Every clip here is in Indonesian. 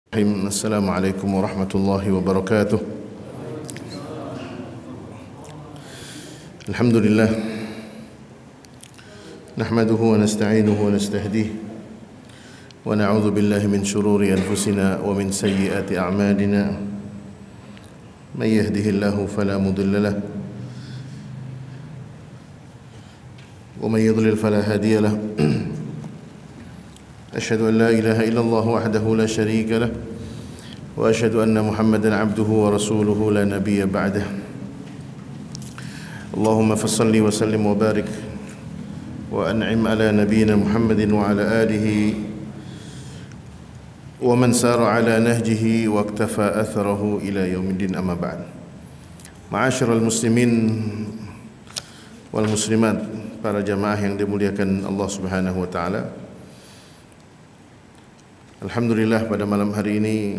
Assalamualaikum warahmatullahi wabarakatuh. Alhamdulillah nahmaduhu wa nasta'inuhu wa nastahdihi wa na'udzu billahi min shururi anfusina wa min sayyiati a'malina. May yahdihillahu fala mudilla lahu wa may yudlil fala hadiya lahu. أشهد أن لا إله إلا الله وحده لا شريك له وأشهد أن محمدا عبده ورسوله لا نبي بعده. اللهم فصل وسلم وبارك وأنعم على نبينا محمد وعلى آله ومن سار على نهجه واقتفى أثره إلى يوم الدين. أما بعد. معاشر المسلمين والmuslimat, para jamaah yang dimuliakan Allah Subhanahu wa taala. Alhamdulillah, pada malam hari ini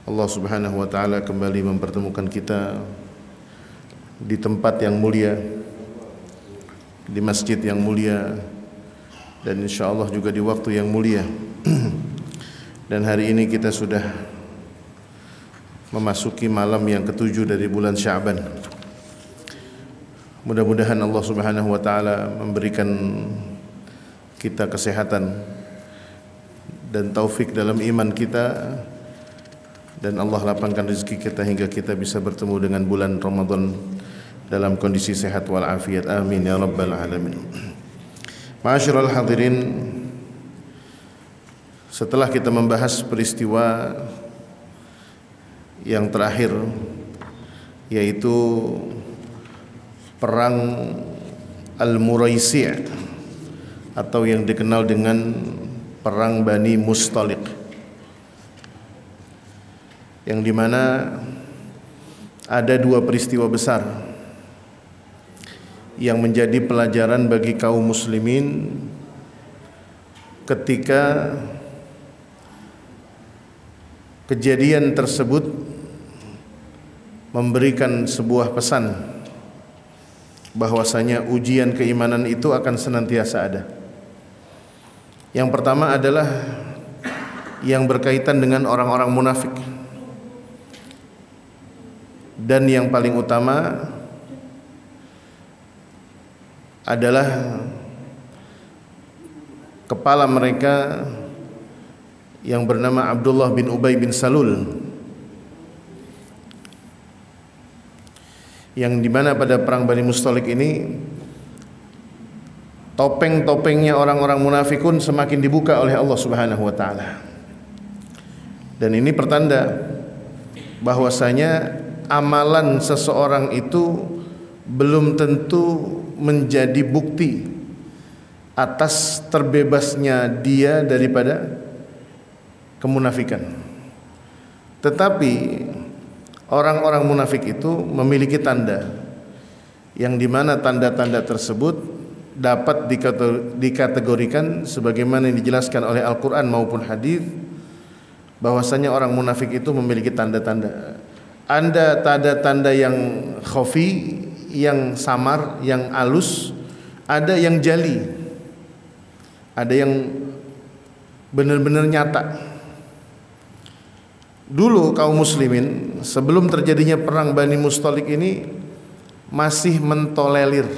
Allah Subhanahu wa taala kembali mempertemukan kita di tempat yang mulia, di masjid yang mulia, dan insyaallah juga di waktu yang mulia. Dan hari ini kita sudah memasuki malam yang ketujuh dari bulan Sya'ban. Mudah-mudahan Allah Subhanahu wa taala memberikan kita kesehatan dan taufik dalam iman kita, dan Allah lapangkan rezeki kita hingga kita bisa bertemu dengan bulan Ramadan dalam kondisi sehat walafiat. Amin ya rabbal alamin. Ma'asyiral hadirin, setelah kita membahas peristiwa yang terakhir, yaitu perang Al-Muraisi' atau yang dikenal dengan perang Bani Mustaliq, yang dimana ada dua peristiwa besar yang menjadi pelajaran bagi kaum muslimin ketika kejadian tersebut memberikan sebuah pesan bahwasanya ujian keimanan itu akan senantiasa ada. Yang pertama adalah yang berkaitan dengan orang-orang munafik, dan yang paling utama adalah kepala mereka yang bernama Abdullah bin Ubay bin Salul, yang dimana pada perang Bani Mustaliq ini topeng-topengnya orang-orang munafikun semakin dibuka oleh Allah Subhanahu wa taala. Dan ini pertanda bahwasanya amalan seseorang itu belum tentu menjadi bukti atas terbebasnya dia daripada kemunafikan. Tetapi orang-orang munafik itu memiliki tanda, yang dimana tanda-tanda tersebut dapat dikategorikan sebagaimana yang dijelaskan oleh Al-Quran maupun hadis, bahwasanya orang munafik itu memiliki tanda-tanda. Ada tanda-tanda yang khafi, yang samar, yang alus, ada yang jali, ada yang benar-benar nyata. Dulu kaum muslimin sebelum terjadinya perang Bani Mustaliq ini masih mentolerir,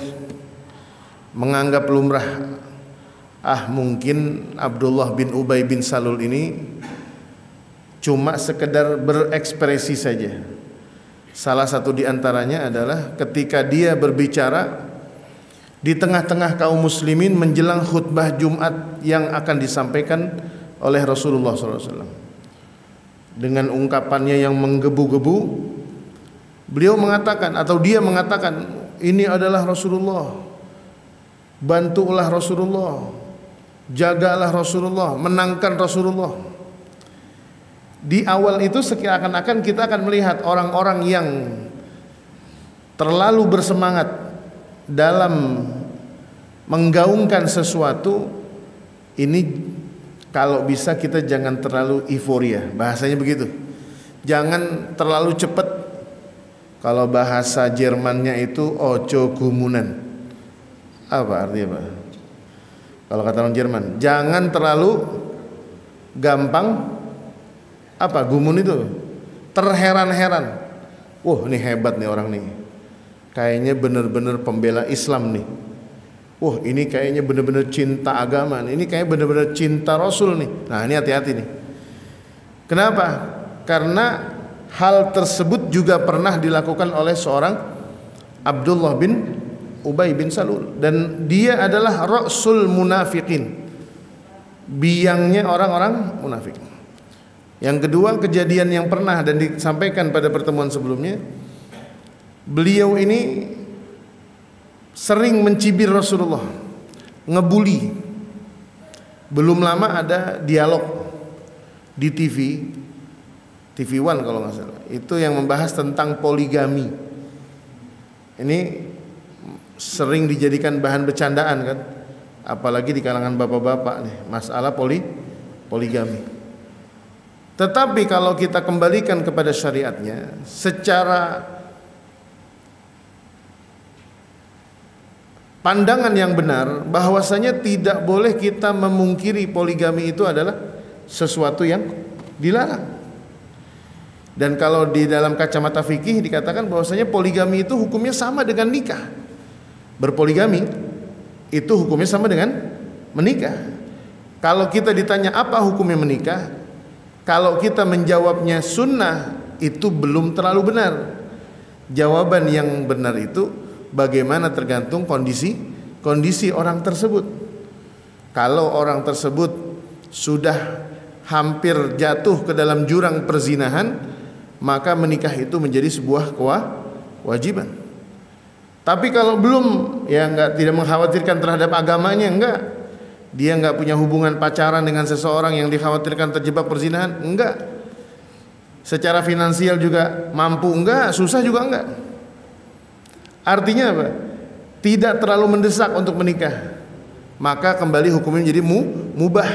menganggap lumrah, mungkin Abdullah bin Ubay bin Salul ini cuma sekedar berekspresi saja. Salah satu di antaranya adalah ketika dia berbicara di tengah-tengah kaum muslimin menjelang khutbah Jumat yang akan disampaikan oleh Rasulullah SAW. Dengan ungkapannya yang menggebu-gebu, beliau mengatakan, atau dia mengatakan, ini adalah Rasulullah, bantulah Rasulullah, jagalah Rasulullah, menangkan Rasulullah. Di awal itu seakan-akan kita akan melihat orang-orang yang terlalu bersemangat dalam menggaungkan sesuatu ini, kalau bisa kita jangan terlalu euforia, bahasanya begitu. Jangan terlalu cepat. Kalau bahasa Jermannya itu ojo gumunan. Apa artinya, Pak? Kalau kata orang Jerman, jangan terlalu gampang apa gumun itu, terheran-heran. Wah, ini hebat nih orang nih. Kayaknya benar-benar pembela Islam nih. Wah, ini kayaknya benar-benar cinta agama nih. Ini kayaknya benar-benar cinta Rasul nih. Nah, ini hati-hati nih. Kenapa? Karena hal tersebut juga pernah dilakukan oleh seorang Abdullah bin Ubay bin Salul, dan dia adalah Rasul munafiqin, biangnya orang-orang munafik. Yang kedua, kejadian yang pernah dan disampaikan pada pertemuan sebelumnya, beliau ini sering mencibir Rasulullah, ngebully. Belum lama ada dialog di TV One kalau nggak salah, itu yang membahas tentang poligami. Ini sering dijadikan bahan bercandaan kan, apalagi di kalangan bapak-bapak nih, masalah poligami. Tetapi kalau kita kembalikan kepada syariatnya, secara pandangan yang benar, bahwasanya tidak boleh kita memungkiri poligami itu adalah sesuatu yang dilarang. Dan kalau di dalam kacamata fikih dikatakan bahwasanya poligami itu hukumnya sama dengan nikah. Berpoligami itu hukumnya sama dengan menikah. Kalau kita ditanya apa hukumnya menikah, kalau kita menjawabnya sunnah, itu belum terlalu benar. Jawaban yang benar itu bagaimana tergantung kondisi orang tersebut. Kalau orang tersebut sudah hampir jatuh ke dalam jurang perzinahan, maka menikah itu menjadi sebuah kewajiban. Tapi kalau belum, ya tidak mengkhawatirkan terhadap agamanya, dia nggak punya hubungan pacaran dengan seseorang yang dikhawatirkan terjebak perzinahan, secara finansial juga mampu, susah juga artinya apa? Tidak terlalu mendesak untuk menikah, maka kembali hukumnya menjadi mubah.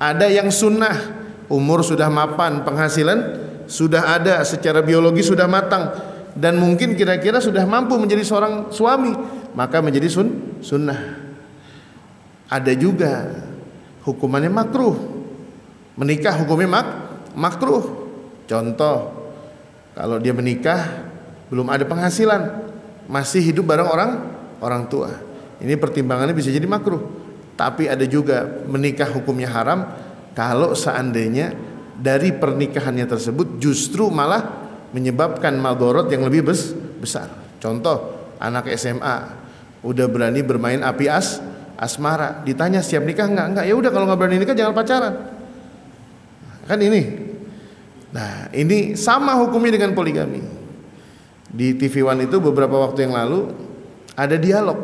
Ada yang sunnah, umur sudah mapan, penghasilan sudah ada, secara biologi sudah matang, dan mungkin kira-kira sudah mampu menjadi seorang suami, maka menjadi sunnah. Ada juga hukumannya makruh, menikah hukumnya makruh. Contoh, kalau dia menikah belum ada penghasilan, masih hidup bareng orang tua, ini pertimbangannya bisa jadi makruh. Tapi ada juga menikah hukumnya haram kalau seandainya dari pernikahannya tersebut justru malah menyebabkan madorot yang lebih besar. Contoh, anak SMA udah berani bermain api asmara, ditanya siap nikah enggak, ya udah kalau nggak berani nikah jangan pacaran. Kan ini. Nah, ini sama hukumnya dengan poligami. Di TV One itu beberapa waktu yang lalu ada dialog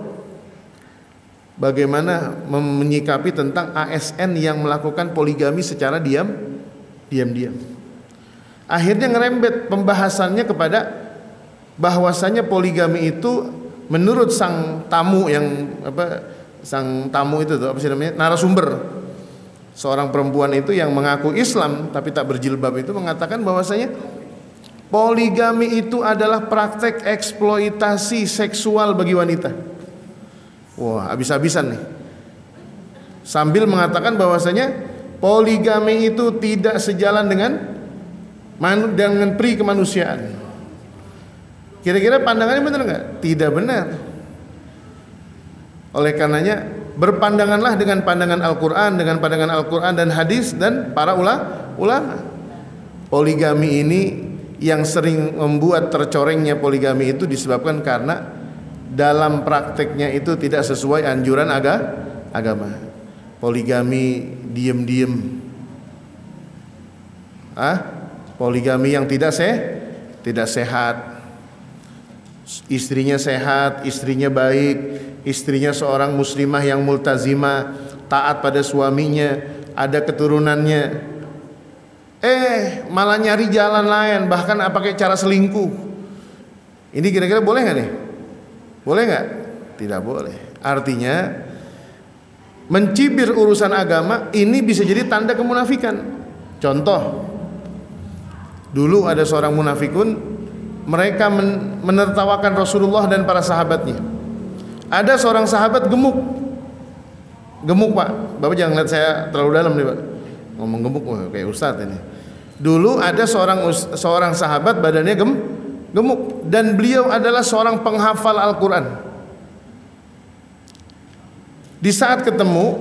bagaimana menyikapi tentang ASN yang melakukan poligami secara diam. Akhirnya ngerembet pembahasannya kepada bahwasanya poligami itu menurut sang tamu itu tuh, apa sih namanya, narasumber, seorang perempuan itu yang mengaku Islam tapi tak berjilbab, itu mengatakan bahwasanya poligami itu adalah praktek eksploitasi seksual bagi wanita. Wah, habis-habisan nih. Sambil mengatakan bahwasanya poligami itu tidak sejalan dengan pri kemanusiaan. Kira-kira pandangannya benar nggak? Tidak benar. Oleh karenanya berpandanganlah dengan pandangan Al-Quran, dengan pandangan Al-Quran dan hadis dan para ulama. Poligami ini yang sering membuat tercorengnya poligami itu disebabkan karena dalam prakteknya itu tidak sesuai anjuran agama. Poligami diem-diem, poligami yang tidak sehat. Istrinya sehat, istrinya baik, istrinya seorang muslimah yang multazimah, taat pada suaminya, ada keturunannya, malah nyari jalan lain, bahkan pakai cara selingkuh. Ini kira-kira boleh nggak nih? Boleh nggak? Tidak boleh. Artinya mencibir urusan agama ini bisa jadi tanda kemunafikan. Contoh, dulu ada seorang munafikun, mereka menertawakan Rasulullah dan para sahabatnya. Ada seorang sahabat gemuk Pak, Bapak jangan lihat saya terlalu dalam nih Pak, ngomong gemuk kayak ustadz ini. Dulu ada seorang sahabat badannya gemuk dan beliau adalah seorang penghafal Al-Quran. Di saat ketemu,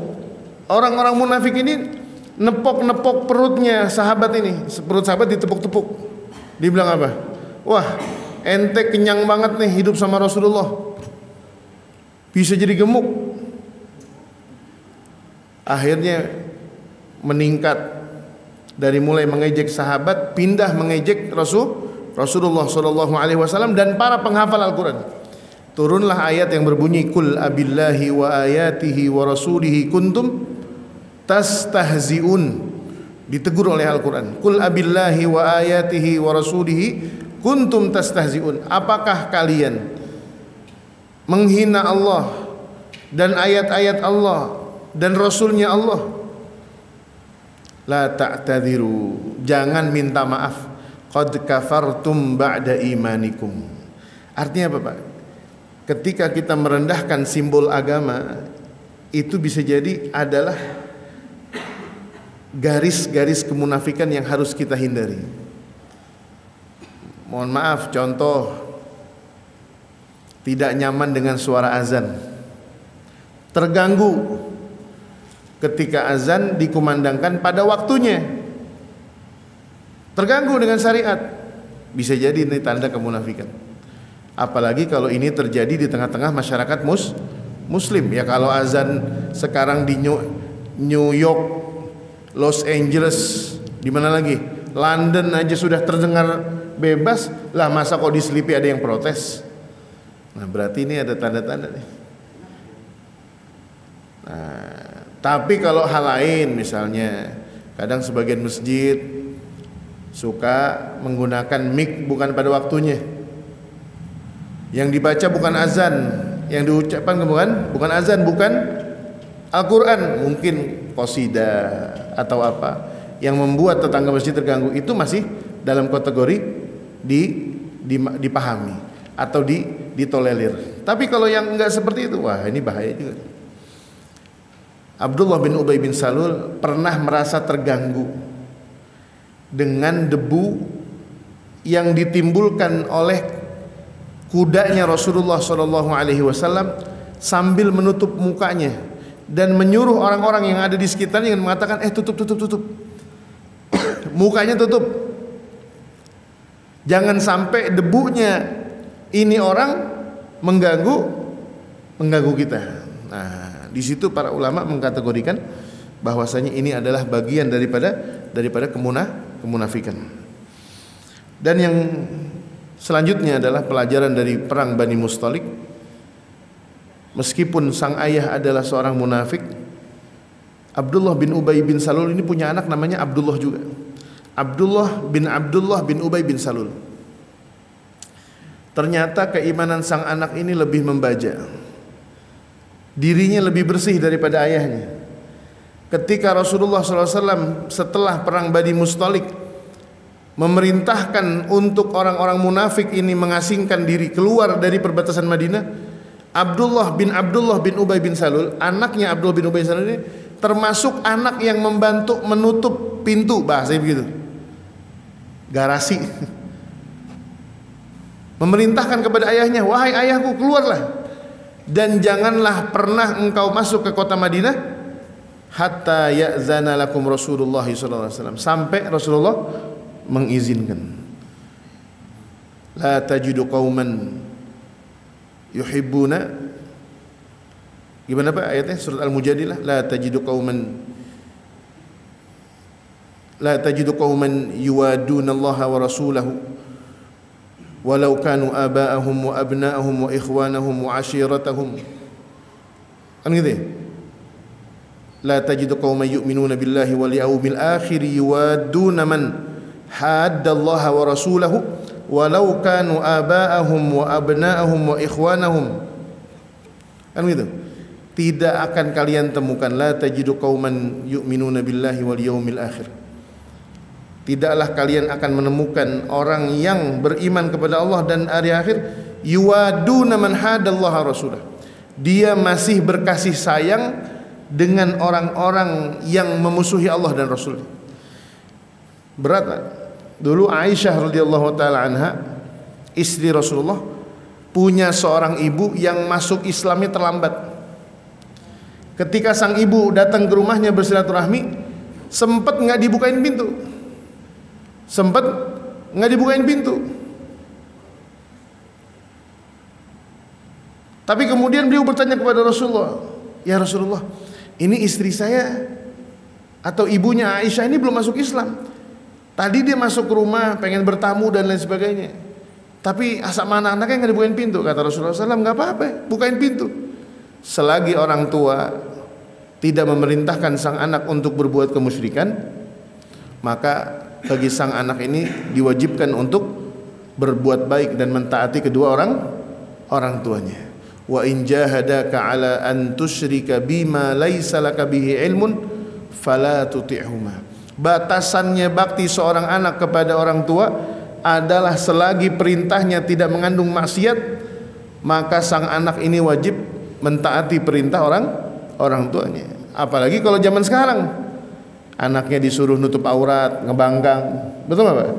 orang-orang munafik ini nepok-nepok perutnya sahabat ini. Perut sahabat ditepuk-tepuk. Dibilang apa? Wah, ente kenyang banget nih hidup sama Rasulullah, bisa jadi gemuk. Akhirnya meningkat dari mulai mengejek sahabat, pindah mengejek Rasulullah Shallallahu Alaihi Wasallam dan para penghafal Al-Quran. Turunlah ayat yang berbunyi, Qul abillahi wa ayatihi wa rasulihi kuntum tastahzi'un. Ditegur oleh Al-Quran, Qul abillahi wa ayatihi wa rasulihi kuntum tastahzi'un. Apakah kalian menghina Allah dan ayat-ayat Allah dan Rasulnya Allah? La ta'tadiru, jangan minta maaf. Qad kafartum ba'da imanikum. Artinya apa, Pak? Ketika kita merendahkan simbol agama, itu bisa jadi adalah garis-garis kemunafikan yang harus kita hindari. Mohon maaf, contoh, tidak nyaman dengan suara azan, terganggu ketika azan dikumandangkan pada waktunya, terganggu dengan syariat, bisa jadi ini tanda kemunafikan. Apalagi kalau ini terjadi di tengah-tengah masyarakat muslim. Ya kalau azan sekarang di New York, Los Angeles, di mana lagi, London aja sudah terdengar bebas lah, masa kok di Sleepy ada yang protes? Nah, berarti ini ada tanda-tanda nih. Nah, tapi kalau hal lain, misalnya kadang sebagian masjid suka menggunakan mic bukan pada waktunya, yang dibaca bukan azan, yang diucapkan bukan azan, bukan Al-Quran, mungkin qasidah atau apa, yang membuat tetangga masjid terganggu, itu masih dalam kategori dipahami atau ditolerir. Tapi kalau yang enggak seperti itu, wah ini bahaya juga. Abdullah bin Ubay bin Salul pernah merasa terganggu dengan debu yang ditimbulkan oleh kudanya Rasulullah Shallallahu Alaihi Wasallam sambil menutup mukanya dan menyuruh orang-orang yang ada di sekitarnya dengan mengatakan, tutup mukanya tutup, jangan sampai debunya ini orang mengganggu kita. Nah, di situ para ulama mengkategorikan bahwasanya ini adalah bagian daripada kemunafikan. Dan yang selanjutnya adalah pelajaran dari perang Bani Mustalik. Meskipun sang ayah adalah seorang munafik, Abdullah bin Ubay bin Salul ini punya anak namanya Abdullah juga. Abdullah bin Ubay bin Salul. Ternyata keimanan sang anak ini lebih membaja, dirinya lebih bersih daripada ayahnya. Ketika Rasulullah SAW setelah perang Bani Mustalik memerintahkan untuk orang-orang munafik ini mengasingkan diri keluar dari perbatasan Madinah, Abdullah bin Ubay bin Salul, anaknya Abdullah bin Ubay bin Salul ini termasuk anak yang membantu menutup pintu, bahasanya begitu, garasi. Memerintahkan kepada ayahnya, wahai ayahku, keluarlah dan janganlah pernah engkau masuk ke kota Madinah hatta ya'zana lakum Rasulullah sallallahu alaihi wasallam, sampai Rasulullah mengizinkan. La tajidu qauman yuhibbuna, gimana Pak ayatnya, surat Al-Mujadilah, la tajidu qauman yuwaduna Allah wa rasulahu walau kanu aba'ahum wa abna'ahum wa ikhwanahum wa ashiratahum. Kan gitu ya? La tajidu qauman yu'minuna billahi wal yawmil akhir yuwaduna man haddallaha wa rasulahu walau kanu aba'ahum wa abna'ahum wa ikhwanahum. Kan gitu? Tidak akan kalian temukan, la tajidu qauman yu'minuna billahi wal yawmil akhir, tidaklah kalian akan menemukan orang yang beriman kepada Allah dan hari akhir, yuwaduna man hadallaha rasulah, dia masih berkasih sayang dengan orang-orang yang memusuhi Allah dan Rasul. Berat. Dulu Aisyah radhiyallahu taala anha, istri Rasulullah, punya seorang ibu yang masuk Islamnya terlambat. Ketika sang ibu datang ke rumahnya bersilaturahmi, sempat nggak dibukain pintu. Tapi kemudian beliau bertanya kepada Rasulullah, "Ya Rasulullah, ini istri saya atau ibunya Aisyah ini belum masuk Islam. Tadi dia masuk ke rumah pengen bertamu dan lain sebagainya. Tapi sama anak-anaknya nggak dibukain pintu." Kata Rasulullah SAW, "Nggak apa-apa, bukain pintu. Selagi orang tua tidak memerintahkan sang anak untuk berbuat kemusyrikan, maka bagi sang anak ini diwajibkan untuk berbuat baik dan mentaati kedua orang tuanya. Wa in jahadaka ala an tusyrika bima laisa laka bihi ilmun fala tuti'huma." Batasannya bakti seorang anak kepada orang tua adalah selagi perintahnya tidak mengandung maksiat, maka sang anak ini wajib mentaati perintah orang tuanya. Apalagi kalau zaman sekarang, anaknya disuruh nutup aurat, ngebangkang, betul nggak Pak?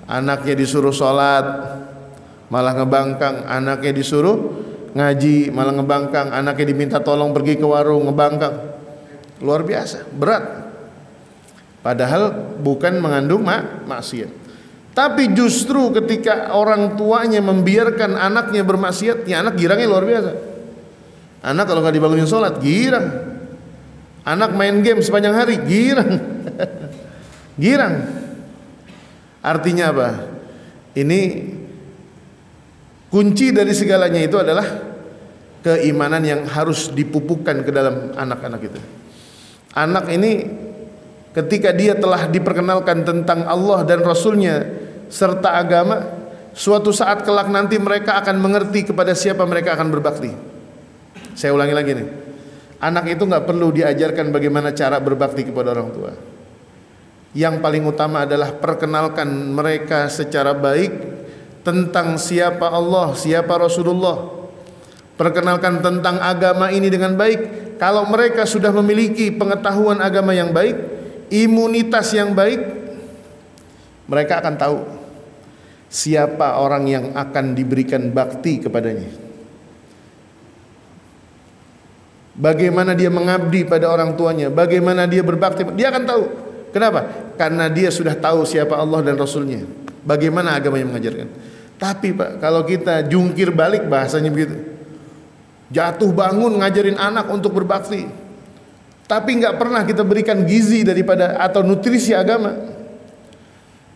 Anaknya disuruh sholat, malah ngebangkang. Anaknya disuruh ngaji, malah ngebangkang. Anaknya diminta tolong pergi ke warung, ngebangkang. Luar biasa, berat. Padahal bukan mengandung maksiat. Tapi justru ketika orang tuanya membiarkan anaknya bermaksiat, ya anak girangnya luar biasa. Anak kalau nggak dibangunin sholat, girang. Anak main game sepanjang hari, girang. Girang. Artinya apa? Ini kunci dari segalanya itu adalah keimanan yang harus dipupukkan ke dalam anak-anak itu. Anak ini ketika dia telah diperkenalkan tentang Allah dan Rasulnya serta agama, suatu saat kelak nanti mereka akan mengerti kepada siapa mereka akan berbakti. Saya ulangi lagi nih, anak itu nggak perlu diajarkan bagaimana cara berbakti kepada orang tua. Yang paling utama adalah perkenalkan mereka secara baik tentang siapa Allah, siapa Rasulullah. Perkenalkan tentang agama ini dengan baik. Kalau mereka sudah memiliki pengetahuan agama yang baik, imunitas yang baik, mereka akan tahu siapa orang yang akan diberikan bakti kepadanya. Bagaimana dia mengabdi pada orang tuanya, bagaimana dia berbakti, dia akan tahu. Kenapa? Karena dia sudah tahu siapa Allah dan Rasulnya, bagaimana agamanya mengajarkan. Tapi Pak, kalau kita jungkir balik bahasanya begitu, jatuh bangun ngajarin anak untuk berbakti, tapi nggak pernah kita berikan gizi daripada atau nutrisi agama,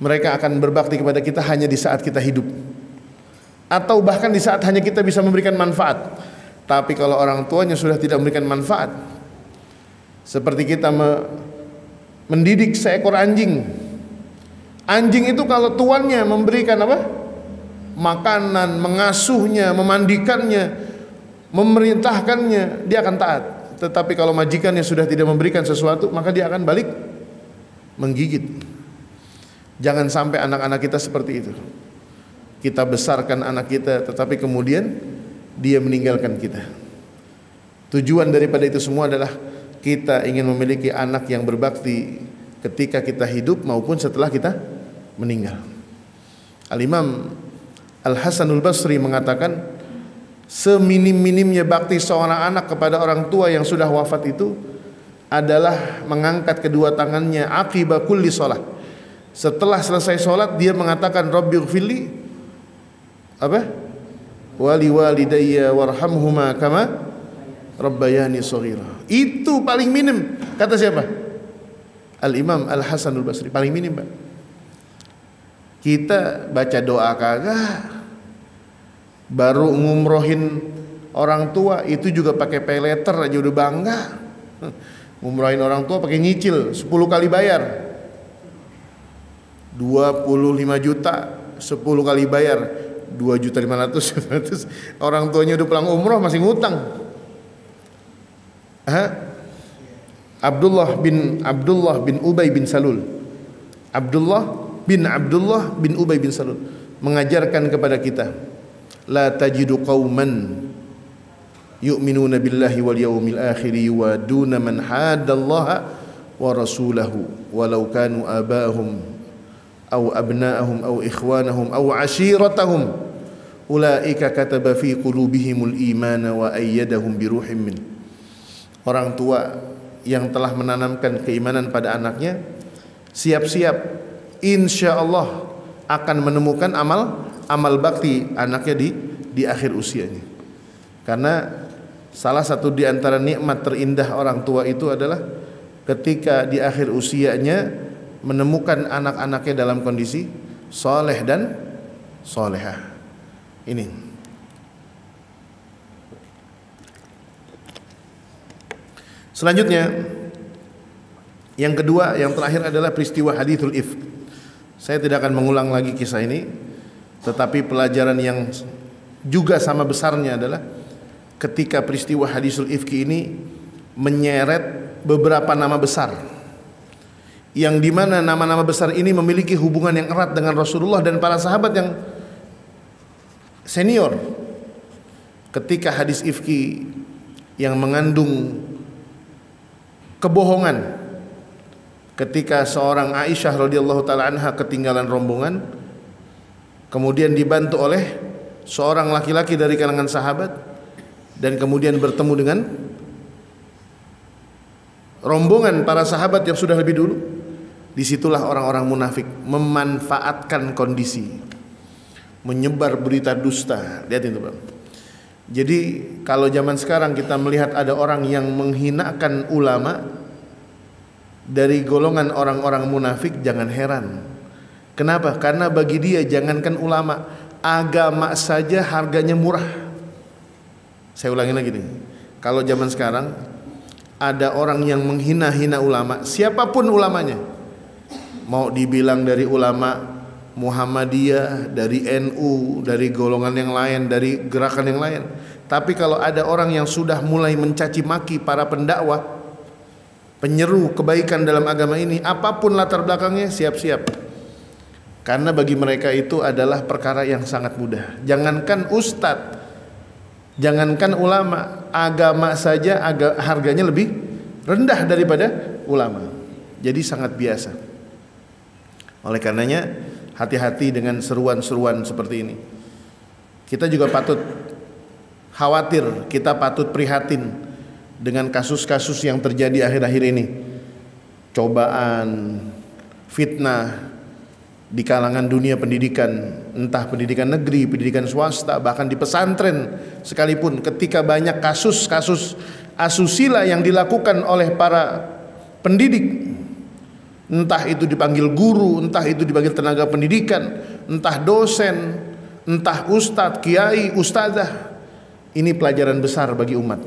mereka akan berbakti kepada kita hanya di saat kita hidup, atau bahkan di saat hanya kita bisa memberikan manfaat. Tapi kalau orang tuanya sudah tidak memberikan manfaat, seperti kita mendidik seekor anjing. Anjing itu kalau tuannya memberikan apa? Makanan, mengasuhnya, memandikannya, memerintahkannya, dia akan taat. Tetapi kalau majikannya sudah tidak memberikan sesuatu, maka dia akan balik menggigit. Jangan sampai anak-anak kita seperti itu. Kita besarkan anak kita, tetapi kemudian dia meninggalkan kita. Tujuan daripada itu semua adalah kita ingin memiliki anak yang berbakti ketika kita hidup maupun setelah kita meninggal. Al-Imam Al-Hasanul Basri mengatakan, seminim-minimnya bakti seorang anak kepada orang tua yang sudah wafat itu adalah mengangkat kedua tangannya aqiba kulli shalah. Setelah selesai sholat dia mengatakan, Rabbighfirli apa? Wali walidayya warhamhuma kama rabbayani shaghira. Itu paling minim, kata siapa? Al-Imam Al-Hasanul Basri, paling minim Pak. Kita baca doa kagak, baru ngumrohin orang tua itu juga pakai pay letter aja udah bangga. Ngumrohin orang tua pakai nyicil 10 kali bayar, 25 juta 10 kali bayar 2.500.000. Orang tuanya udah pulang umroh masih ngutang. Abdullah bin Ubay bin Salul. Abdullah bin Ubay bin Salul mengajarkan kepada kita, la tajidu qauman yu'minuna billahi wal yawmil akhir yuwaduna man haddallaha wa rasulahu walau kanu abahum aw abna'ahum aw ikhwanahum aw ashiratahum ulaika kataba fi qulubihimul imana wa ayyadahum bi ruhim min. Orang tua yang telah menanamkan keimanan pada anaknya siap-siap insyaallah akan menemukan amal bakti anaknya di akhir usianya. Karena salah satu di antara nikmat terindah orang tua itu adalah ketika di akhir usianya menemukan anak-anaknya dalam kondisi soleh dan solehah. Ini selanjutnya, yang kedua, yang terakhir adalah peristiwa hadithul ifk. Saya tidak akan mengulang lagi kisah ini, tetapi pelajaran yang juga sama besarnya adalah ketika peristiwa hadithul ifki ini menyeret beberapa nama besar, yang dimana nama-nama besar ini memiliki hubungan yang erat dengan Rasulullah dan para sahabat yang senior. Ketika hadis ifki yang mengandung kebohongan, ketika seorang Aisyah radhiyallahu taala anha ketinggalan rombongan, kemudian dibantu oleh seorang laki-laki dari kalangan sahabat, dan kemudian bertemu dengan rombongan para sahabat yang sudah lebih dulu. Disitulah orang-orang munafik memanfaatkan kondisi, menyebar berita dusta. Lihat itu, Bang. Jadi kalau zaman sekarang kita melihat ada orang yang menghinakan ulama dari golongan orang-orang munafik, jangan heran. Kenapa? Karena bagi dia jangankan ulama, agama saja harganya murah. Saya ulangi lagi nih. Kalau zaman sekarang ada orang yang menghina-hina ulama, siapapun ulamanya, mau dibilang dari ulama Muhammadiyah, dari NU, dari golongan yang lain, dari gerakan yang lain. Tapi kalau ada orang yang sudah mulai mencaci maki para pendakwah, penyeru kebaikan dalam agama ini, apapun latar belakangnya, siap-siap. Karena bagi mereka itu adalah perkara yang sangat mudah. Jangankan ustadz, jangankan ulama, agama saja harganya lebih rendah daripada ulama. Jadi sangat biasa. Oleh karenanya hati-hati dengan seruan-seruan seperti ini. Kita juga patut khawatir, kita patut prihatin dengan kasus-kasus yang terjadi akhir-akhir ini. Cobaan, fitnah di kalangan dunia pendidikan, entah pendidikan negeri, pendidikan swasta, bahkan di pesantren sekalipun, ketika banyak kasus-kasus asusila yang dilakukan oleh para pendidik, entah itu dipanggil guru, entah itu dipanggil tenaga pendidikan, entah dosen, entah ustadz, kiai, ustazah. Ini pelajaran besar bagi umat.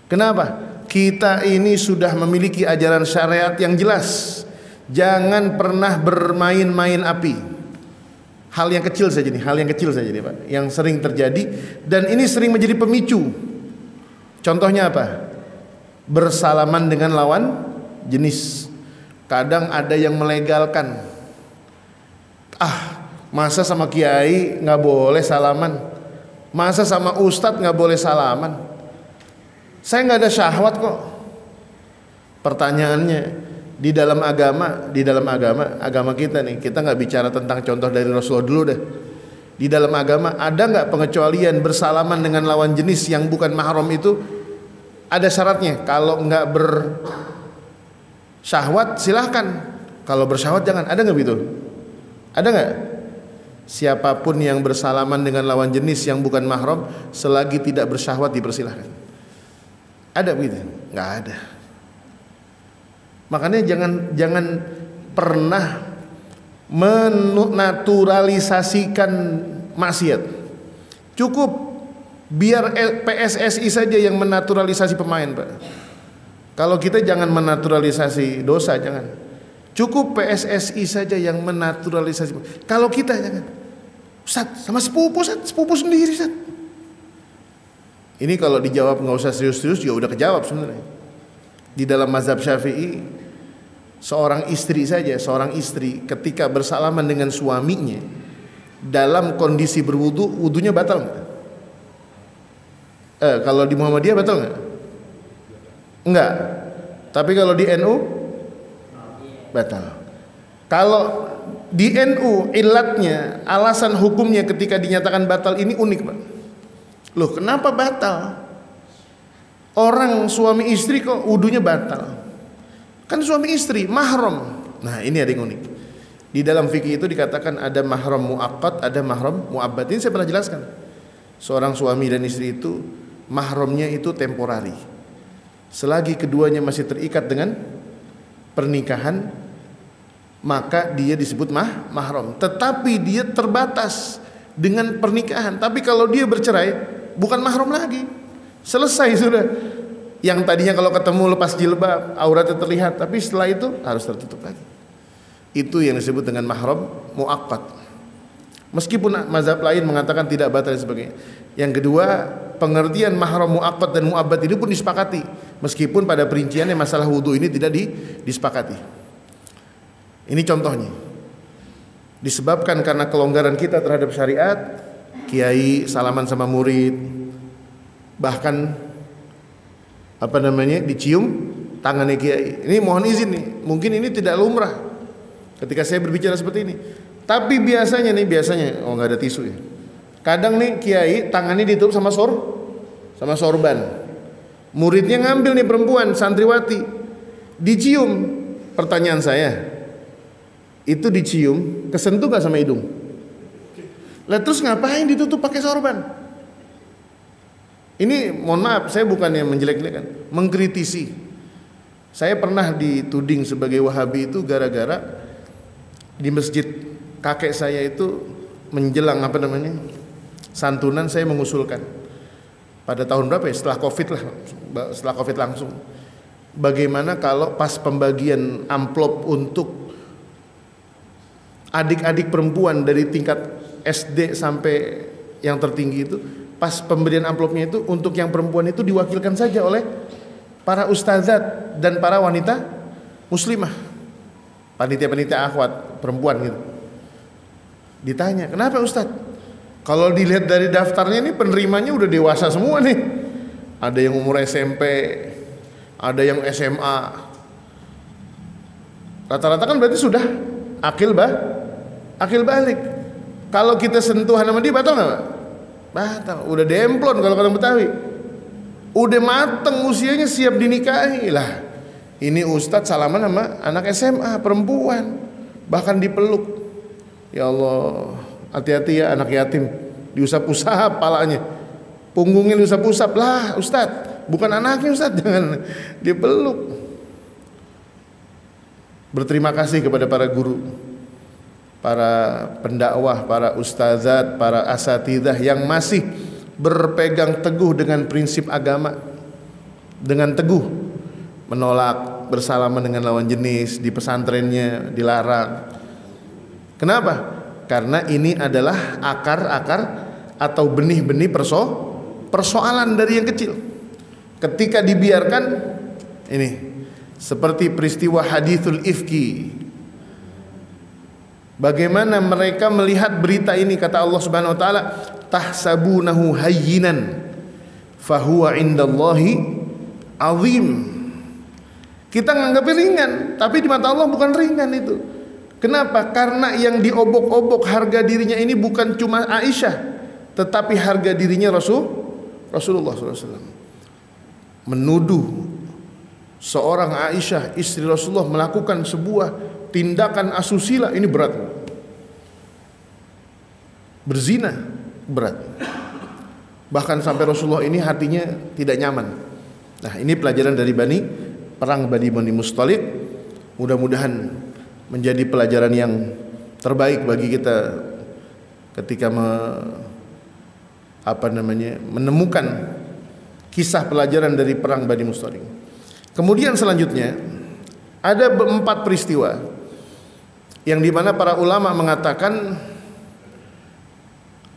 Kenapa? Kita ini sudah memiliki ajaran syariat yang jelas. Jangan pernah bermain-main api. Hal yang kecil saja nih, Pak, yang sering terjadi, dan ini sering menjadi pemicu. Contohnya apa? Bersalaman dengan lawan jenis. Kadang ada yang melegalkan. Masa sama kiai nggak boleh salaman? Masa sama ustadz nggak boleh salaman? Saya nggak ada syahwat kok. Pertanyaannya, di dalam agama kita nih, kita nggak bicara tentang contoh dari Rasulullah dulu deh. Di dalam agama ada nggak pengecualian bersalaman dengan lawan jenis yang bukan mahram itu? Ada syaratnya. Kalau nggak bersyahwat silahkan, kalau bersyahwat jangan. Ada nggak begitu? Ada nggak? Siapapun yang bersalaman dengan lawan jenis yang bukan mahram selagi tidak bersyahwat dipersilahkan. Ada begitu? Nggak ada. Makanya jangan pernah menaturalisasikan maksiat. Cukup biar PSSI saja yang menaturalisasi pemain, Pak. Kalau kita jangan menaturalisasi dosa, jangan. Cukup PSSI saja yang menaturalisasi. Kalau kita jangan. Ustaz, sama sepupu sendiri, Ustaz. Ini kalau dijawab nggak usah serius-serius juga udah kejawab sebenarnya. Di dalam mazhab Syafi'i, seorang istri ketika bersalaman dengan suaminya dalam kondisi berwudu, wudunya batal nggak? Kalau di Muhammadiyah batal nggak? Enggak. Tapi kalau di NU batal. Kalau di NU ilatnya, alasan hukumnya ketika dinyatakan batal ini unik, Pak. Loh, kenapa batal? Orang suami istri kok wudunya batal? Kan suami istri, mahram. Nah, ini ada yang unik. Di dalam fikih itu dikatakan ada mahram muaqqat, ada mahram muabbad. Ini saya pernah jelaskan. Seorang suami dan istri itu mahramnya itu temporari. Selagi keduanya masih terikat dengan pernikahan, maka dia disebut mahram. Tetapi dia terbatas dengan pernikahan. Tapi kalau dia bercerai, bukan mahram lagi. Selesai sudah. Yang tadinya kalau ketemu lepas jilbab, auratnya terlihat, tapi setelah itu harus tertutup lagi. Itu yang disebut dengan mahram muaqqat. Meskipun mazhab lain mengatakan tidak batal dan sebagainya. Yang kedua, pengertian mahram muaqqat dan muabbad ini pun disepakati. Meskipun pada perinciannya masalah wudu ini tidak disepakati. Ini contohnya. Disebabkan karena kelonggaran kita terhadap syariat, kiai salaman sama murid, bahkan dicium tangannya kiai. Ini mohon izin nih, mungkin ini tidak lumrah ketika saya berbicara seperti ini. Tapi biasanya nggak ada tisu ya. Kadang nih kiai tangannya ditutup sama sorban. Muridnya ngambil nih perempuan santriwati, dicium. Pertanyaan saya, itu dicium kesentuh nggak sama hidung? Lah terus ngapain ditutup pakai sorban? Ini mohon maaf, saya bukannya menjelek-jelekan, mengkritisi. Saya pernah dituding sebagai Wahabi itu gara-gara di masjid kakek saya itu menjelang santunan, saya mengusulkan pada tahun berapa ya, setelah Covid langsung, bagaimana kalau pas pembagian amplop untuk adik-adik perempuan dari tingkat SD sampai yang tertinggi itu, pas pemberian amplopnya itu untuk yang perempuan itu diwakilkan saja oleh para ustazat dan para wanita muslimah, panitia akhwat perempuan gitu. Ditanya, kenapa Ustadz? Kalau dilihat dari daftarnya ini penerimanya udah dewasa semua nih. Ada yang umur SMP, ada yang SMA. Rata-rata kan berarti sudah akil balik. Kalau kita sentuhan sama dia batal nggak, Pak? Batal. Udah demplon kalau kata Betawi. Udah mateng usianya, siap dinikahi lah. Ini Ustadz salaman sama anak SMA perempuan, bahkan dipeluk. Ya Allah, hati-hati ya anak yatim, diusap-usap palanya, punggungnya diusap-usap lah. Ustadz, bukan anaknya Ustadz, jangan dipeluk. Berterima kasih kepada para guru, para pendakwah, para ustazat, para asatidzah yang masih berpegang teguh dengan prinsip agama, dengan teguh menolak bersalaman dengan lawan jenis di pesantrennya, dilarang. Kenapa? Karena ini adalah akar-akar atau benih-benih persoalan dari yang kecil. Ketika dibiarkan, ini seperti peristiwa hadithul ifki. Bagaimana mereka melihat berita ini, kata Allah Subhanahu wa taala, tahsabunahu hayyinan fahuwa indallahi azim. Kita nganggapnya ringan, tapi di mata Allah bukan ringan itu. Kenapa? Karena yang diobok-obok harga dirinya ini bukan cuma Aisyah, tetapi harga dirinya Rasulullah SAW. Menuduh seorang Aisyah, istri Rasulullah, melakukan sebuah tindakan asusila, ini berat. Berzina berat. Bahkan sampai Rasulullah ini hatinya tidak nyaman. Nah, ini pelajaran dari perang Bani Mustalik. Mudah-mudahan menjadi pelajaran yang terbaik bagi kita ketika menemukan kisah pelajaran dari perang Bani Mustalik. Kemudian selanjutnya ada 4 peristiwa yang dimana para ulama mengatakan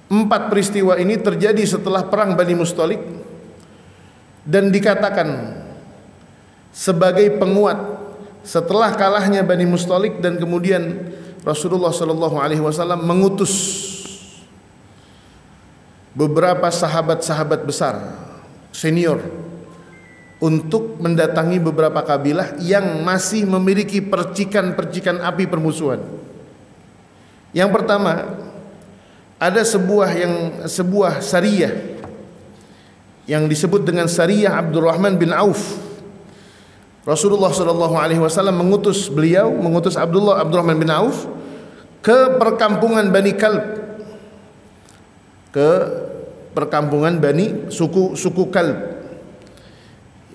4 peristiwa ini terjadi setelah perang Bani Mustalik dan dikatakan sebagai penguat setelah kalahnya Bani Mustalik, dan kemudian Rasulullah SAW mengutus beberapa sahabat-sahabat besar senior untuk mendatangi beberapa kabilah yang masih memiliki percikan-percikan api permusuhan. Yang pertama, ada sebuah sariyah yang disebut dengan Sariyah Abdurrahman bin Auf. Rasulullah SAW mengutus Abdurrahman bin Auf ke perkampungan Bani Kalb, ke perkampungan Bani suku Kalb.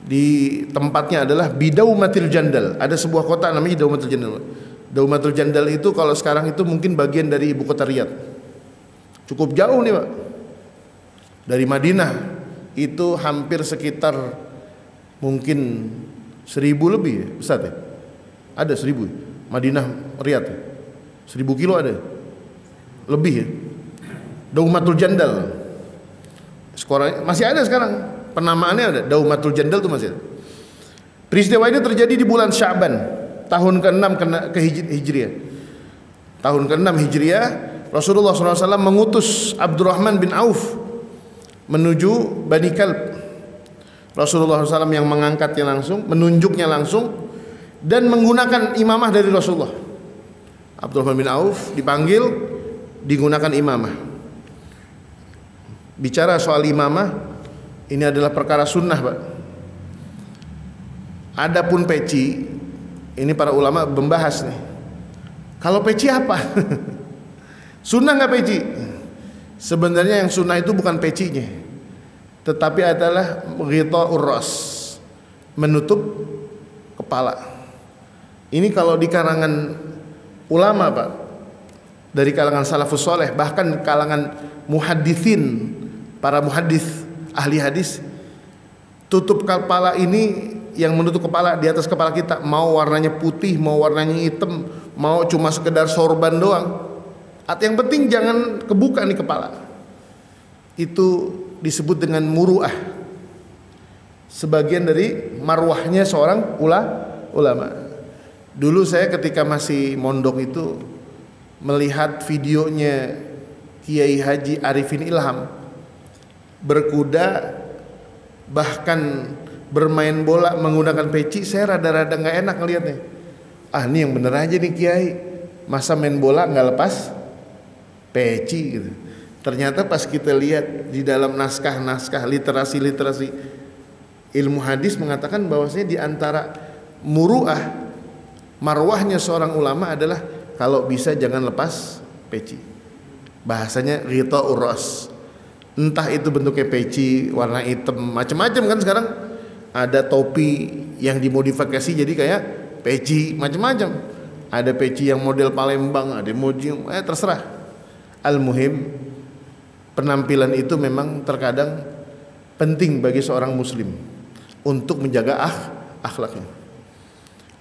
Di tempatnya adalah Bidaumatil Jandal. Ada sebuah kota namanya Daumatul Jandal. Daumatul Jandal itu kalau sekarang itu mungkin bagian dari ibu kota Riyadh. Cukup jauh nih Pak. Dari Madinah itu hampir sekitar mungkin 1000 lebih ya, Ustaz ya? Ada 1000 Madinah Riyadh 1000 kilo ada lebih ya. Daumatul Jandal sekarang masih ada, sekarang penamaannya ada, Daumatul Jandal itu masih ada. Peristiwa ini terjadi di bulan Sya'ban tahun ke-6 ke Hijriah. Tahun ke-6 Hijriah, Rasulullah SAW mengutus Abdurrahman bin Auf menuju Bani Kalb. Rasulullah SAW yang mengangkatnya langsung, menunjuknya langsung, dan menggunakan imamah dari Rasulullah. Abdurrahman bin Auf dipanggil, digunakan imamah. Bicara soal imamah, ini adalah perkara sunnah Pak. Adapun peci, ini para ulama membahas nih. Kalau peci apa? Sunnah nggak peci? Sebenarnya yang sunnah itu bukan pecinya, tetapi adalah ghita'ur ras, menutup kepala. Ini kalau di kalangan ulama Pak, dari kalangan salafus soleh, bahkan kalangan muhadditsin, para muhaddits, ahli hadis, tutup kepala ini yang menutup kepala di atas kepala kita, mau warnanya putih, mau warnanya hitam, mau cuma sekedar sorban doang, yang penting jangan kebuka nih kepala. Itu disebut dengan muru'ah, sebagian dari marwahnya seorang ulama. Dulu saya ketika masih mondok itu melihat videonya Kiai Haji Arifin Ilham berkuda, bahkan bermain bola menggunakan peci. Saya rada-rada nggak enak ngelihatnya. Ini yang bener aja nih Kiai, masa main bola nggak lepas peci gitu. Ternyata pas kita lihat di dalam naskah-naskah literasi ilmu hadis mengatakan bahwasanya di antara muru'ah, marwahnya seorang ulama adalah kalau bisa jangan lepas peci. Bahasanya ghita'ur ras. Entah itu bentuknya peci warna hitam, macam-macam kan sekarang. Ada topi yang dimodifikasi jadi kayak peci, macam-macam. Ada peci yang model Palembang, ada emoji, terserah. Al-muhim, penampilan itu memang terkadang penting bagi seorang muslim untuk menjaga akhlaknya.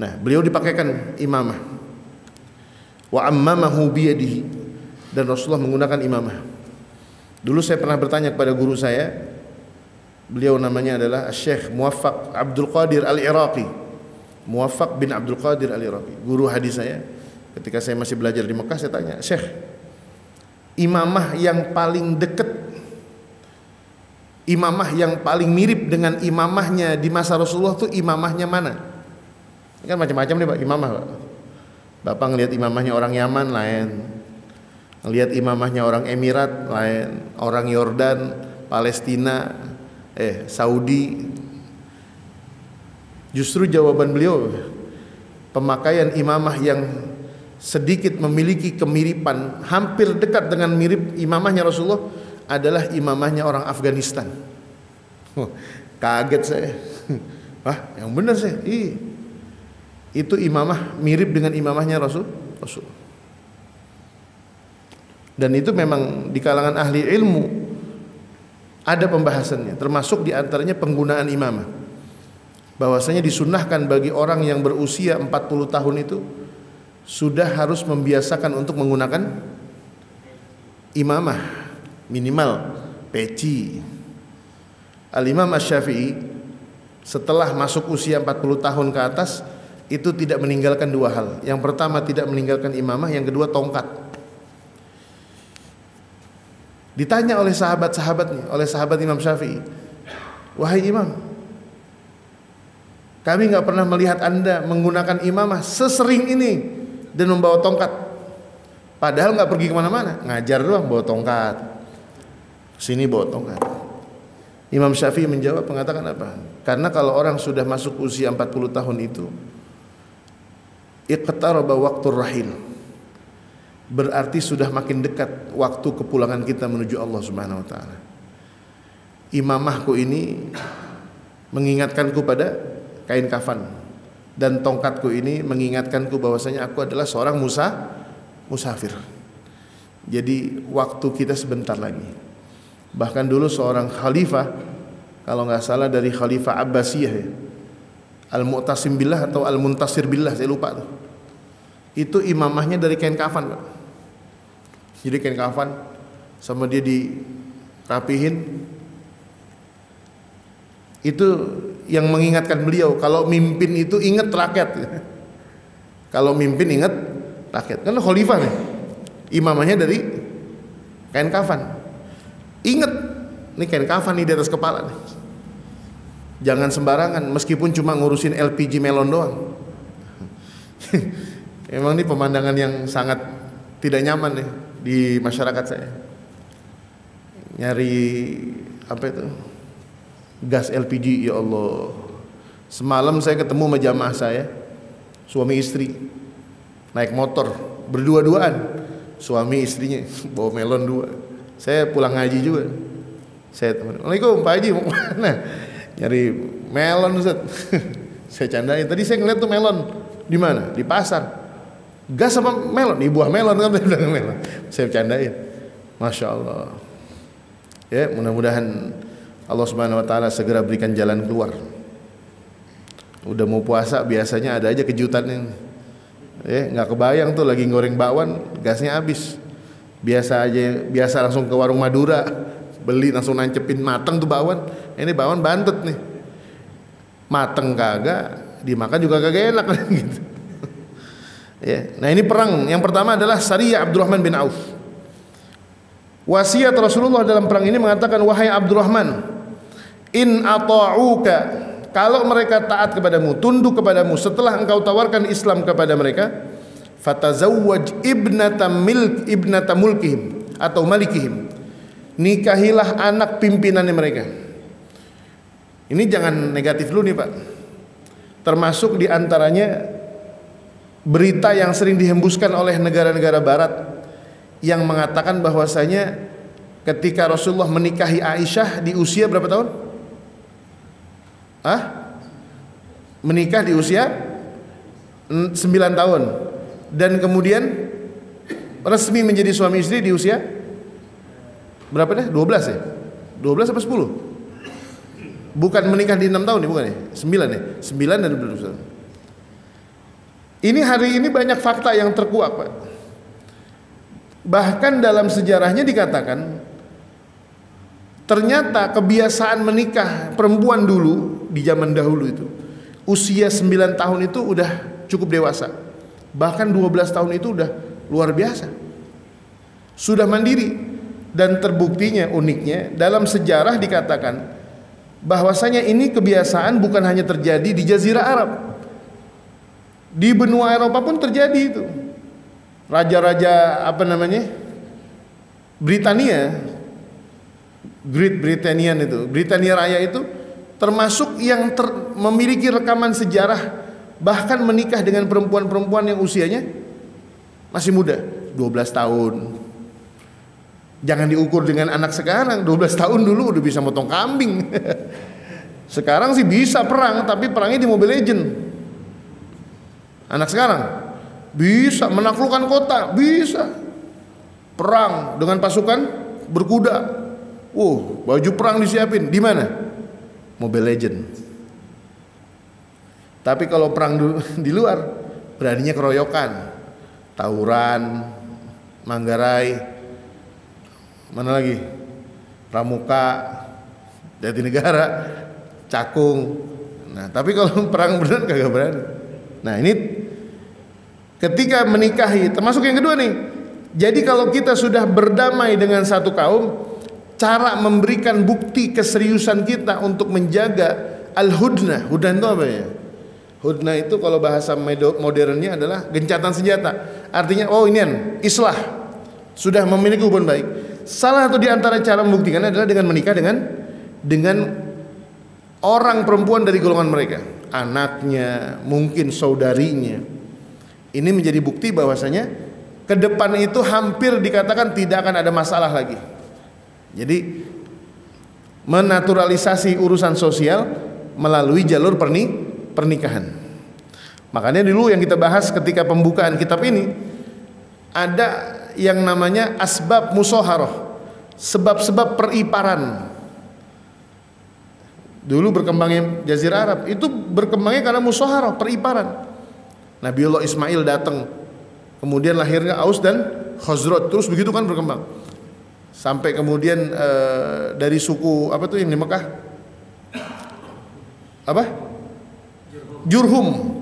Nah, beliau dipakaikan imamah. Wa ammamahu biyadihi, dan Rasulullah menggunakan imamah. Dulu saya pernah bertanya kepada guru saya, beliau namanya adalah Syekh Muwaffaq Abdul Qadir Al-Iraqi. Muwaffaq bin Abdul Qadir Al-Iraqi, guru hadis saya. Ketika saya masih belajar di Mekah, saya tanya, Syekh, imamah yang paling dekat, imamah yang paling mirip dengan imamahnya di masa Rasulullah itu imamahnya mana? Ini kan macam-macam nih Pak, imamah Pak. Bapak ngelihat imamahnya orang Yaman lain, ngelihat imamahnya orang Emirat lain, orang Yordan, Palestina, Saudi. Justru jawaban beliau, pemakaian imamah yang sedikit memiliki kemiripan, hampir dekat dengan mirip imamahnya Rasulullah, adalah imamahnya orang Afghanistan. Kaget saya. Wah, yang benar saya. Itu imamah mirip dengan imamahnya Rasul. Dan itu memang di kalangan ahli ilmu ada pembahasannya, termasuk diantaranya penggunaan imamah. Bahwasanya disunnahkan bagi orang yang berusia 40 tahun itu sudah harus membiasakan untuk menggunakan imamah, minimal peci. Al-Imam Asy-Syafi'i setelah masuk usia 40 tahun ke atas itu tidak meninggalkan dua hal. Yang pertama tidak meninggalkan imamah, yang kedua tongkat. Ditanya oleh sahabat-sahabatnya, oleh sahabat Imam Syafi'i, wahai Imam, Kami nggak pernah melihat Anda menggunakan imamah sesering ini dan membawa tongkat. Padahal nggak pergi kemana-mana, ngajar doang bawa tongkat. Sini bawa tongkat. Imam Syafi'i menjawab mengatakan apa? Karena kalau orang sudah masuk usia 40 tahun itu, iqtaraba waqtur rahil. Berarti sudah makin dekat waktu kepulangan kita menuju Allah Subhanahu wa taala. Imamahku ini mengingatkanku pada kain kafan, dan tongkatku ini mengingatkanku bahwasanya aku adalah seorang musafir. Jadi waktu kita sebentar lagi. Bahkan dulu seorang khalifah, kalau nggak salah dari Khalifah Abbasiyah ya, Al-Mu'tasim Billah atau Al-Muntasir Billah, saya lupa tuh. Itu imamahnya dari kain kafan, Pak. Jadi kain kafan sama dia dirapihin. Itu yang mengingatkan beliau kalau mimpin itu ingat rakyat. Kalau mimpin ingat rakyat. Karena khalifah nih, imamahnya dari kain kafan. Ingat, nih kain kafan nih di atas kepala nih. Jangan sembarangan, meskipun cuma ngurusin LPG melon doang. Emang ini pemandangan yang sangat tidak nyaman nih di masyarakat saya. Nyari apa itu? Gas LPG, ya Allah. Semalam saya ketemu sama jamaah saya, suami istri, naik motor berdua-duaan, suami istrinya bawa melon 2. Saya pulang ngaji juga, saya teman, Assalamualaikum Pak Haji, mau mana? Nyari melon Ustaz. Saya candain, tadi saya ngeliat tuh melon di mana? Di pasar. Gas apa melon? Di buah melon kan, melon. Saya candain, Masya Allah. Ya, mudah-mudahan Allah Subhanahu wa taala segera berikan jalan keluar. Udah mau puasa biasanya ada aja kejutannya. Ya, enggak kebayang tuh lagi goreng bakwan, gasnya habis. Biasa langsung ke warung Madura, beli langsung nancepin mateng tuh bakwan. Ini bakwan bantut nih. Mateng kagak, dimakan juga kagak enak gitu. Ya, nah ini perang. Yang pertama adalah Sariyah Abdurrahman bin Auf. Wasiat Rasulullah dalam perang ini mengatakan, wahai Abdurrahman, in ata'uka, kalau mereka taat kepadamu, tunduk kepadamu setelah engkau tawarkan Islam kepada mereka, fatazawwaj ibnata mulkihim atau malikihim, nikahilah anak pimpinannya mereka. Ini jangan negatif dulu nih Pak. Termasuk diantaranya berita yang sering dihembuskan oleh negara-negara barat yang mengatakan bahwasanya ketika Rasulullah menikahi Aisyah di usia berapa tahun? Menikah di usia 9 tahun, dan kemudian resmi menjadi suami istri di usia berapa deh? 12 ya? 12 apa 10? Bukan menikah di 6 tahun ya, bukan ya? 9 ya? 9 dan 12 tahun. Ini hari ini banyak fakta yang terkuak Pak. Bahkan dalam sejarahnya dikatakan ternyata kebiasaan menikah perempuan dulu di zaman dahulu itu usia 9 tahun itu udah cukup dewasa. Bahkan 12 tahun itu udah luar biasa. Sudah mandiri, dan terbuktinya uniknya dalam sejarah dikatakan bahwasanya ini kebiasaan bukan hanya terjadi di Jazirah Arab. Di benua Eropa pun terjadi itu. Raja-raja apa namanya? Britania, Great Britannian itu, Britania Raya itu termasuk yang memiliki rekaman sejarah bahkan menikah dengan perempuan-perempuan yang usianya masih muda, 12 tahun. Jangan diukur dengan anak sekarang, 12 tahun dulu udah bisa motong kambing. Sekarang sih bisa perang, tapi perangnya di Mobile Legend. Anak sekarang bisa menaklukkan kota, bisa perang dengan pasukan berkuda. Baju perang disiapin di mana? Mobile Legend. Tapi kalau perang di luar, beraninya keroyokan, tawuran, Manggarai, mana lagi? Pramuka, Jatinegara, Cakung. Nah, tapi kalau perang beneran kagak berani. Nah, ini ketika menikahi, termasuk yang kedua nih. Jadi kalau kita sudah berdamai dengan satu kaum, cara memberikan bukti keseriusan kita untuk menjaga al-hudnah. Hudnah itu apa ya? Hudnah itu kalau bahasa modernnya adalah gencatan senjata. Artinya oh ini islah, sudah memiliki hubungan baik. Salah satu di antara cara membuktikan adalah dengan menikah dengan orang perempuan dari golongan mereka, anaknya, mungkin saudarinya. Ini menjadi bukti bahwasanya ke depan itu hampir dikatakan tidak akan ada masalah lagi. Jadi menaturalisasi urusan sosial melalui jalur pernikahan. Makanya dulu yang kita bahas ketika pembukaan kitab ini ada yang namanya asbab musoharoh, sebab-sebab periparan. Dulu berkembangnya Jazirah Arab itu berkembangnya karena musoharoh, periparan. Nabiullah Ismail datang, kemudian lahirnya Aus dan Khazraj, terus begitu kan berkembang sampai kemudian dari suku apa tuh yang di Mekah apa? Jurhum,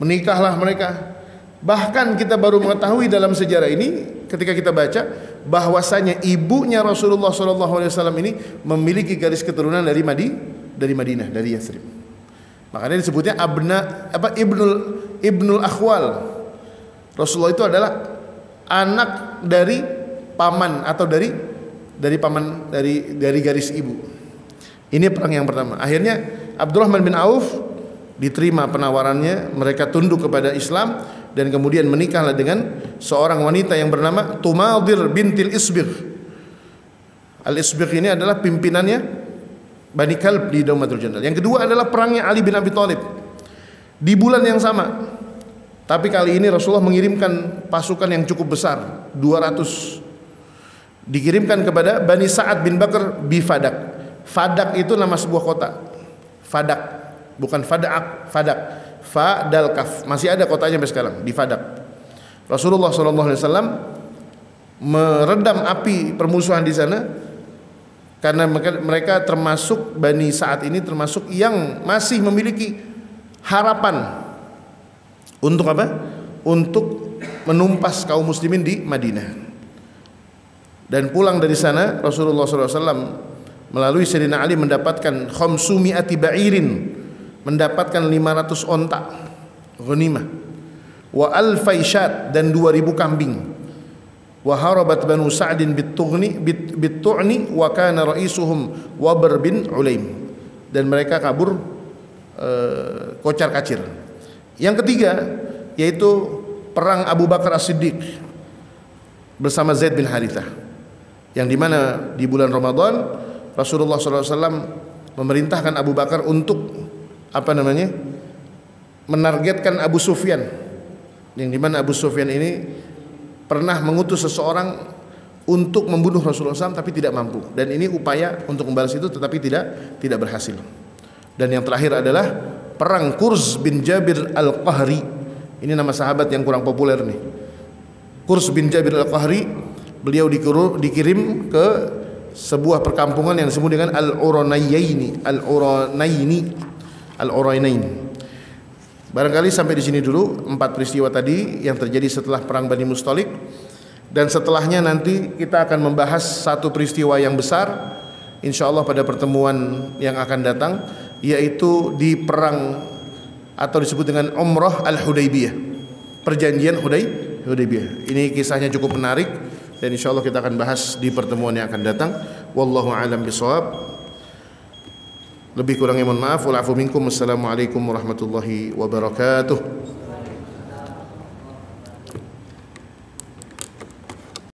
menikahlah mereka. Bahkan kita baru mengetahui dalam sejarah ini ketika kita baca bahwasanya ibunya Rasulullah SAW ini memiliki garis keturunan dari Madinah, dari Yathrib. Makanya disebutnya ibnul akhwal. Rasulullah itu adalah anak dari paman atau dari paman dari garis ibu. Ini perang yang pertama. Akhirnya Abdurrahman bin Auf diterima penawarannya, mereka tunduk kepada Islam dan kemudian menikahlah dengan seorang wanita yang bernama Tumadir bintil Isbigh. Al-Isbigh ini adalah pimpinannya Bani Kalb di Daumatul Jandal. Yang kedua adalah perangnya Ali bin Abi Thalib di bulan yang sama. Tapi kali ini Rasulullah mengirimkan pasukan yang cukup besar, 200. Dikirimkan kepada Bani Sa'ad bin Bakar bi Fadak. Fadak itu nama sebuah kota. Fadak, bukan Fadak, Fadak. Fa dal kaf. Masih ada kotanya sampai sekarang di Fadak. Rasulullah SAW meredam api permusuhan di sana karena mereka termasuk Bani Sa'ad ini termasuk yang masih memiliki harapan untuk apa? Untuk menumpas kaum muslimin di Madinah. Dan pulang dari sana Rasulullah SAW melalui Sayyidina Ali mendapatkan khamsumi'ati ba'irin, mendapatkan 500 onta ghanimah, wa alfai syat, dan 2000 kambing. Wa harabat Banu Sa'din bit-tu'ni wa kana ra'isuhum Wabr bin Ulaim, dan mereka kabur kocar-kacir. Yang ketiga yaitu perang Abu Bakar As-Siddiq bersama Zaid bin Harithah, yang dimana di bulan Ramadan Rasulullah SAW memerintahkan Abu Bakar untuk menargetkan Abu Sufyan, yang dimana Abu Sufyan ini pernah mengutus seseorang untuk membunuh Rasulullah SAW tapi tidak mampu, dan ini upaya untuk membalas itu tetapi tidak berhasil. Dan yang terakhir adalah perang Qurs bin Jabir Al-Qahri. Ini nama sahabat yang kurang populer nih. Qurs bin Jabir Al-Qahri, beliau dikirim ke sebuah perkampungan yang disebut dengan Al-Uranaini. Barangkali sampai di sini dulu 4 peristiwa tadi yang terjadi setelah perang Bani Mustalik, dan setelahnya nanti kita akan membahas satu peristiwa yang besar insyaallah pada pertemuan yang akan datang, yaitu di perang atau disebut dengan Umrah Al-Hudaybiyah, perjanjian Hudaybiyah. Ini kisahnya cukup menarik dan insyaallah kita akan bahas di pertemuan yang akan datang. Wallahu a'lam bishawab. Lebih kurangnya mohon maaf. Wal afu minkum. Assalamualaikum warahmatullahi wabarakatuh.